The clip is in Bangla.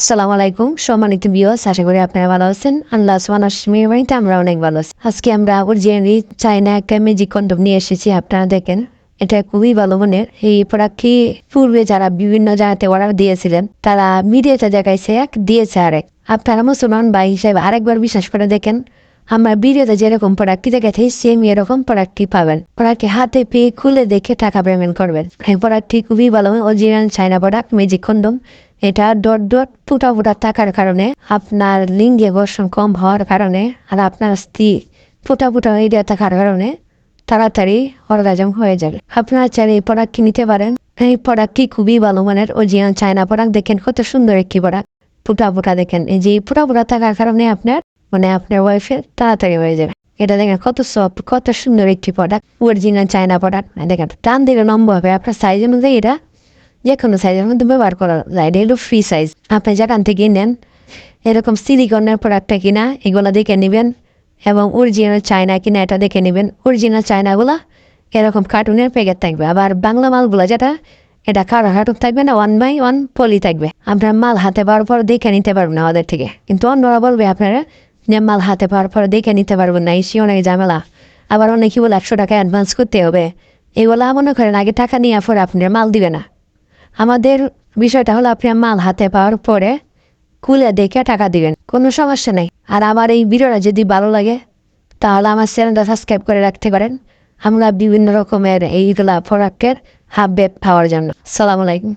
আসসালামু আলাইকুম সম্মানিত ভিউয়ার্স, আশা করি আপনারা ভালো আছেন। আল্লাহ সুবহানাহু ওয়া তাআলা আমরা অনেক ভালো আছি। আজকে আমরা অরিজিনালি চায়না একটা ম্যাজিক কন্ডম নিয়ে এসেছি। আপনারা দেখেন, এটা খুবই ভালো মানের। এই প্রোডাক্টটি পূর্বে যারা বিভিন্ন জায়গাতে অর্ডার দিয়েছিলেন তারা মিডিয়াতে দেখাইছে এক, দিয়েছে আরেক। আপনারা মুসলমান ভাই হিসেবে আরেকবার বিশ্বাস করে দেখেন, আমরা ভিডিওতে যেরকম প্রোডাক্টটি দেখাচ্ছি সেম এরকম প্রোডাক্টটি পাবেন। প্রোডাক্টটি হাতে পেয়ে খুলে দেখে টাকা পেমেন্ট করবেন। এই প্রোডাক্টটি খুবই ভালো, original China product magic condom. এটা ডট ডট ফুটা ফুটা থাকার কারণে, আপনার লিঙ্গে ঘর্ষণ কম হওয়ার কারণে, আর আপনার স্ত্রী ফুটা ফুটা এরিয়া থাকার কারণে তাড়াতাড়ি অর্গাজম হয়ে যাবে। আপনারা চাইলে এই প্রোডাক্টটি নিতে পারেন। এই প্রোডাক্টটি খুবই ভালো মানের অরিজিনাল চায়না প্রোডাক্ট। দেখেন কত সুন্দর একটি প্রোডাক্ট, ফুটা ফুটা দেখেন। এই যে ফুটা ফুটা থাকার কারণে আপনার আপনার ওয়াইফের তাড়াতাড়ি হয়ে যাবে। এটা দেখেন কত সফট, কত সুন্দর একটি প্রোডাক্ট, অরিজিনাল চায়না প্রোডাক্ট। দেখেন টান দিলে নম্বর হবে আপনার সাইজ অনুযায়ী। এটা যে কোনো সাইজের মধ্যে ব্যবহার করা যায়। এটা হলো ফ্রি সাইজ। আপনি যেখান থেকে নেন এরকম সিলিকনের প্রোডাক্টটা কিনা এগুলো দেখে নেবেন, এবং অরিজিনাল চায়না কিনা এটা দেখে নেবেন। অরিজিনাল চায়নাগুলো এরকম কার্টুনের প্যাকেট থাকবে, আবার বাংলা মালগুলো যেটা এটা কার্টুন থাকবে না, 1x1 পলি থাকবে। আপনার মাল হাতে পাওয়ার পর দেখে নিতে পারবেন আমাদের থেকে। কিন্তু অন্যরা বলবে আপনারা যে মাল হাতে পাওয়ার পর দেখে নিতে পারবেন না, এসে অনেক ঝামেলা। আবার অনেকে বলে 100 টাকা অ্যাডভান্স করতে হবে। এগুলো মনে করেন আগে টাকা নিয়ে পরে আপনার মাল দিবে না। আমাদের বিষয়টা হলো আপনি মাল হাতে পাওয়ার পরে খুলে দেখে টাকা দিবেন, কোনো সমস্যা নেই। আর আমার এই ভিডিওটা যদি ভালো লাগে তাহলে আমার চ্যানেলটা সাবস্ক্রাইব করে রাখতে পারেন। আমরা বিভিন্ন রকমের এইগুলা প্রোডাক্টের হাব পাওয়ার জন্য। আসসালামু আলাইকুম।